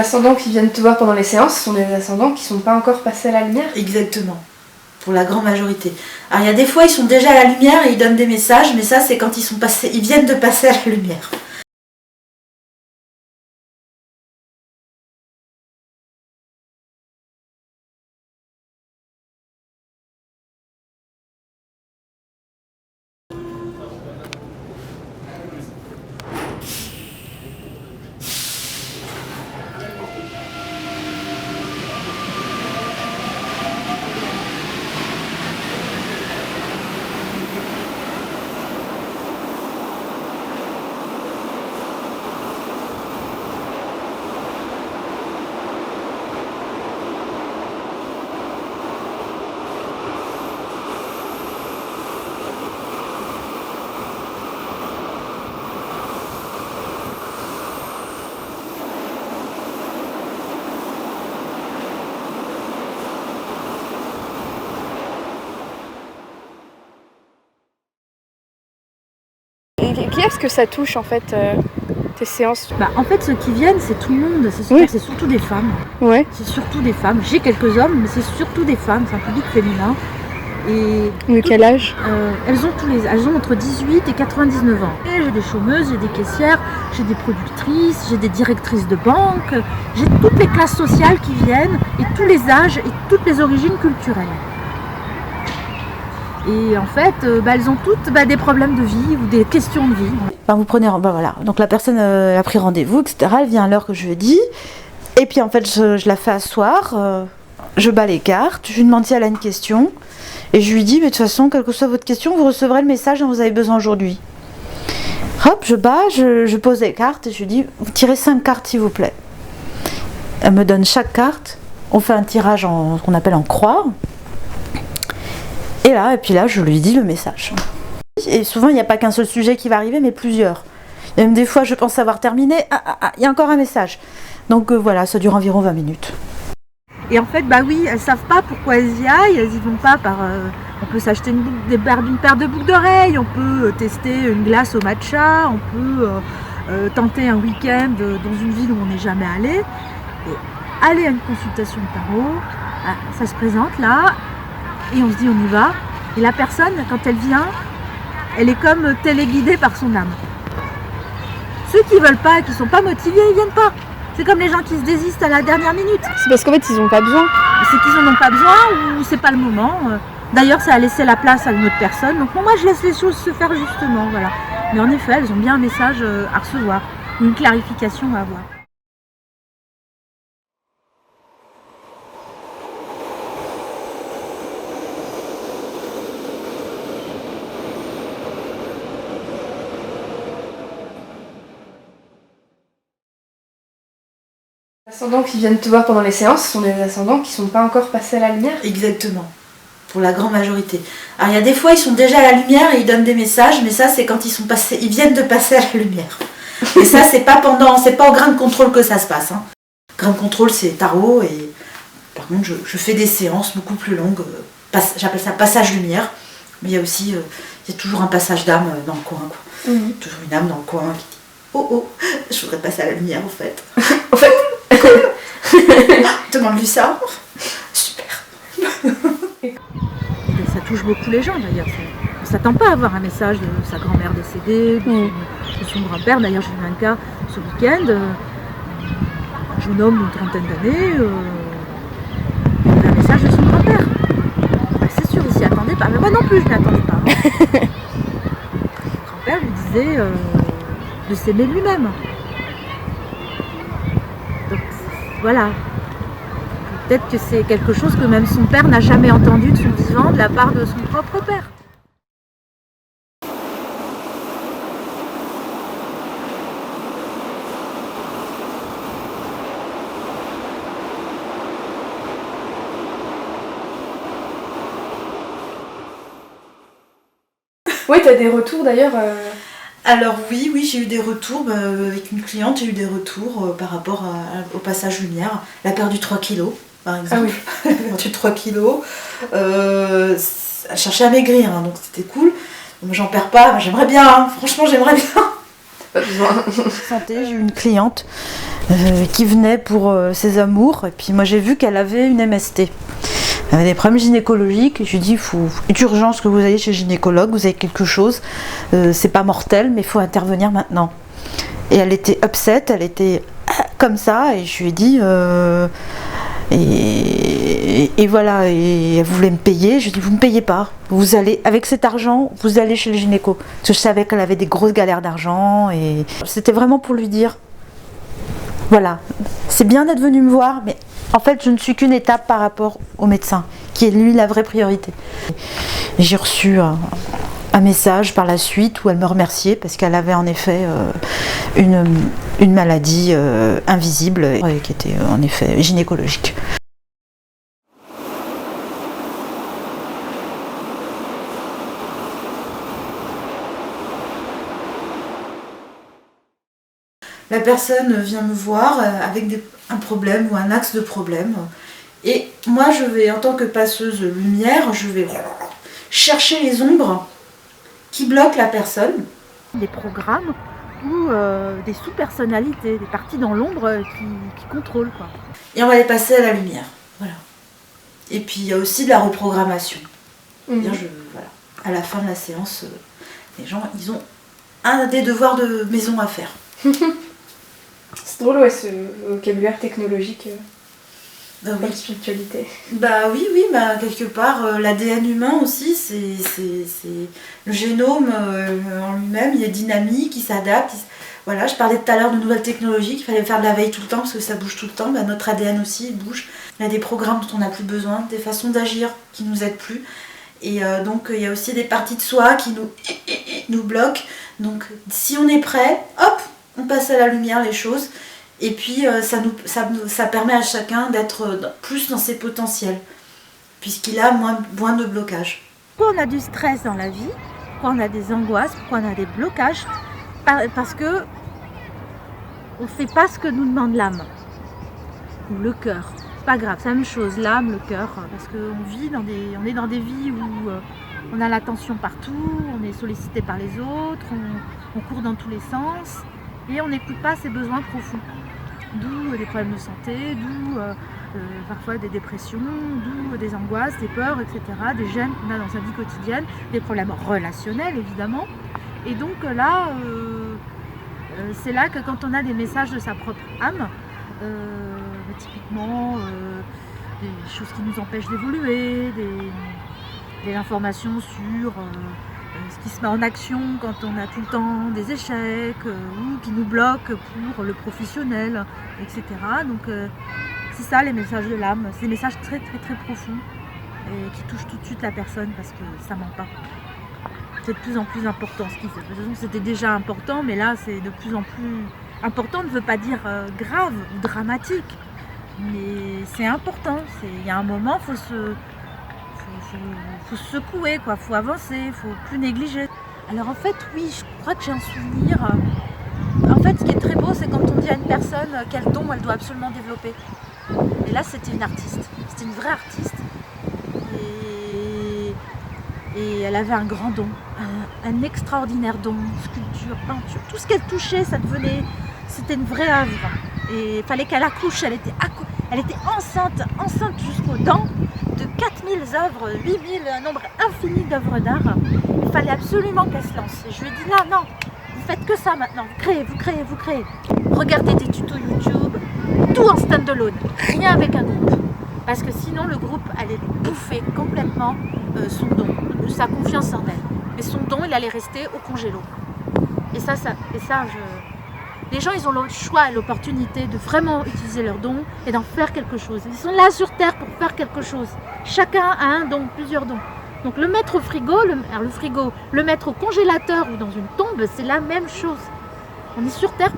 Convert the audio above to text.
Les ascendants qui viennent te voir pendant les séances sont des ascendants qui sont pas encore passés à la lumière? Exactement, pour la grande majorité. Alors il y a des fois ils sont déjà à la lumière et ils donnent des messages, mais ça c'est quand ils viennent de passer à la lumière. Et qui est-ce que ça touche en fait, tes séances? En fait ceux qui viennent c'est tout le monde, c'est surtout des femmes. Ouais. C'est surtout des femmes. J'ai quelques hommes, mais c'est surtout des femmes, c'est un public féminin. Et De quel âge? elles ont entre 18 et 99 ans. Et j'ai des chômeuses, j'ai des caissières, j'ai des productrices, j'ai des directrices de banque, j'ai toutes les classes sociales qui viennent, et tous les âges et toutes les origines culturelles. Et en fait, elles ont toutes des problèmes de vie ou des questions de vie. Vous prenez, voilà. Donc la personne a pris rendez-vous, etc. Elle vient à l'heure que je lui ai dit. Et puis en fait, je la fais asseoir, je bats les cartes, je lui demande si elle a une question. Et je lui dis, mais de toute façon, quelle que soit votre question, vous recevrez le message dont vous avez besoin aujourd'hui. Hop, je bats, je pose les cartes et je lui dis, vous tirez 5 cartes s'il vous plaît. Elle me donne chaque carte, on fait un tirage ce qu'on appelle en croix. Et puis là, je lui dis le message. Et souvent, il n'y a pas qu'un seul sujet qui va arriver, mais plusieurs. Et même des fois, je pense avoir terminé, il y a encore un message. Donc voilà, ça dure environ 20 minutes. Et en fait, elles savent pas pourquoi elles y aillent. Elles y vont pas par... on peut s'acheter une paire de boucles d'oreilles, on peut tester une glace au matcha, on peut tenter un week-end dans une ville où on n'est jamais allé. Et aller à une consultation de tarot, ça se présente là, et on se dit on y va. Et la personne, quand elle vient, elle est comme téléguidée par son âme. Ceux qui veulent pas, qui sont pas motivés, ils viennent pas. C'est comme les gens qui se désistent à la dernière minute. C'est parce qu'en fait ils n'ont pas besoin. C'est qu'ils en ont pas besoin ou c'est pas le moment. D'ailleurs ça a laissé la place à une autre personne. Donc moi je laisse les choses se faire justement. Voilà. Mais en effet elles ont bien un message à recevoir, ou une clarification à avoir. Les ascendants qui viennent te voir pendant les séances sont des ascendants qui sont pas encore passés à la lumière? Exactement, pour la grande majorité. Alors il y a des fois ils sont déjà à la lumière et ils donnent des messages, mais ça c'est quand ils viennent de passer à la lumière. Et ça c'est pas au grain de contrôle que ça se passe. Grain de contrôle c'est tarot, et par contre je fais des séances beaucoup plus longues, j'appelle ça passage lumière, mais il y a aussi, il y a toujours un passage d'âme dans le coin, quoi. Toujours une âme dans le coin qui dit oh, je voudrais passer à la lumière en fait. En fait. Demande-lui ça. Super. Ça touche beaucoup les gens d'ailleurs. On ne s'attend pas à avoir un message de sa grand-mère décédée, de son grand-père. D'ailleurs, j'ai eu un cas ce week-end. Un jeune homme d'une trentaine d'années. Un message de son grand-père. C'est sûr, il s'y attendait pas. Mais moi non plus, je ne m'y attendais pas. Son grand-père lui disait de s'aimer lui-même. Donc voilà. Peut-être que c'est quelque chose que même son père n'a jamais entendu de son vivant de la part de son propre père. Oui, t'as des retours d'ailleurs Alors oui, j'ai eu des retours, avec une cliente, j'ai eu des retours par rapport au passage lumière. Elle a perdu 3 kilos, par exemple. Ah oui. Elle a perdu 3 kilos. Elle cherchait à maigrir, donc c'était cool. J'en perds pas, j'aimerais bien, franchement j'aimerais bien. Pas besoin. Santé, j'ai eu une cliente qui venait pour ses amours. Et puis moi j'ai vu qu'elle avait une MST. Elle avait des problèmes gynécologiques. Et je lui ai dit, il faut d'urgence que vous ayez chez le gynécologue, vous avez quelque chose. C'est pas mortel, mais il faut intervenir maintenant. Et elle était upset, elle était comme ça. Et je lui ai dit... Et voilà, et elle voulait me payer. Je lui ai dit, vous ne me payez pas. Vous allez, avec cet argent, vous allez chez le gynéco. Parce que je savais qu'elle avait des grosses galères d'argent. Et c'était vraiment pour lui dire, voilà, c'est bien d'être venu me voir, mais en fait, je ne suis qu'une étape par rapport au médecin, qui est lui la vraie priorité. J'ai reçu un message par la suite où elle me remerciait parce qu'elle avait en effet une maladie invisible qui était en effet gynécologique. La personne vient me voir avec un problème ou un axe de problème. Et moi, je vais, en tant que passeuse lumière, je vais chercher les ombres qui bloquent la personne. Des programmes ou des sous-personnalités, des parties dans l'ombre qui contrôlent, quoi. Et on va les passer à la lumière. Voilà. Et puis, il y a aussi de la reprogrammation. Voilà. À la fin de la séance, les gens, ils ont un des devoirs de maison à faire. C'est drôle, ouais, ce vocabulaire technologique pour la spiritualité. Bah oui, quelque part, l'ADN humain aussi, c'est le génome en lui-même, il est dynamique, il s'adapte. Voilà, je parlais tout à l'heure de nouvelles technologies, qu'il fallait faire de la veille tout le temps parce que ça bouge tout le temps. Bah, notre ADN aussi, il bouge. Il y a des programmes dont on n'a plus besoin, des façons d'agir qui nous aident plus. Et donc, il y a aussi des parties de soi qui nous bloquent. Donc, si on est prêt, hop, on passe à la lumière les choses. Et puis, ça permet à chacun d'être plus dans ses potentiels, puisqu'il a moins de blocages. Pourquoi on a du stress dans la vie? Pourquoi on a des angoisses? Pourquoi on a des blocages? Parce que on ne fait pas ce que nous demande l'âme ou le cœur. C'est pas grave, c'est la même chose, l'âme, le cœur, parce qu'on est dans des vies où on a l'attention partout, on est sollicité par les autres, on court dans tous les sens et on n'écoute pas ses besoins profonds. D'où des problèmes de santé, d'où parfois des dépressions, d'où des angoisses, des peurs, etc. Des gènes qu'on a dans sa vie quotidienne, des problèmes relationnels évidemment. Et donc là, c'est là que quand on a des messages de sa propre âme, typiquement des choses qui nous empêchent d'évoluer, des informations sur ce qui se met en action quand on a tout le temps des échecs ou qui nous bloquent pour le professionnel, etc. Donc c'est ça les messages de l'âme, c'est des messages très très très profonds et qui touchent tout de suite la personne parce que ça ment pas. C'est de plus en plus important ce qu'il fait. De toute façon c'était déjà important, mais là c'est de plus en plus important. Ne veut pas dire grave ou dramatique, mais c'est important. Il y a un moment, faut se secouer, quoi. Faut avancer, faut plus négliger. Alors en fait, oui, je crois que j'ai un souvenir. En fait, ce qui est très beau, c'est quand on dit à une personne quel don elle doit absolument développer. Et là, c'était une artiste. C'était une vraie artiste. Et elle avait un grand don, un extraordinaire don, sculpture, peinture. Tout ce qu'elle touchait, c'était une vraie œuvre. Et il fallait qu'elle accouche. Elle était enceinte jusqu'aux dents. De 4000 œuvres, 8000, un nombre infini d'œuvres d'art. Il fallait absolument qu'elle se lance. Et je lui ai dit non, vous faites que ça maintenant, vous créez. Regardez des tutos YouTube, tout en stand-alone, rien avec un groupe. Parce que sinon le groupe allait bouffer complètement son don, sa confiance en elle. Mais son don, il allait rester au congélo. Les gens, ils ont le choix et l'opportunité de vraiment utiliser leur don et d'en faire quelque chose. Ils sont là sur Terre pour faire quelque chose. Chacun a un don, plusieurs dons. Donc le mettre au frigo, le mettre au congélateur ou dans une tombe, c'est la même chose. On est sur Terre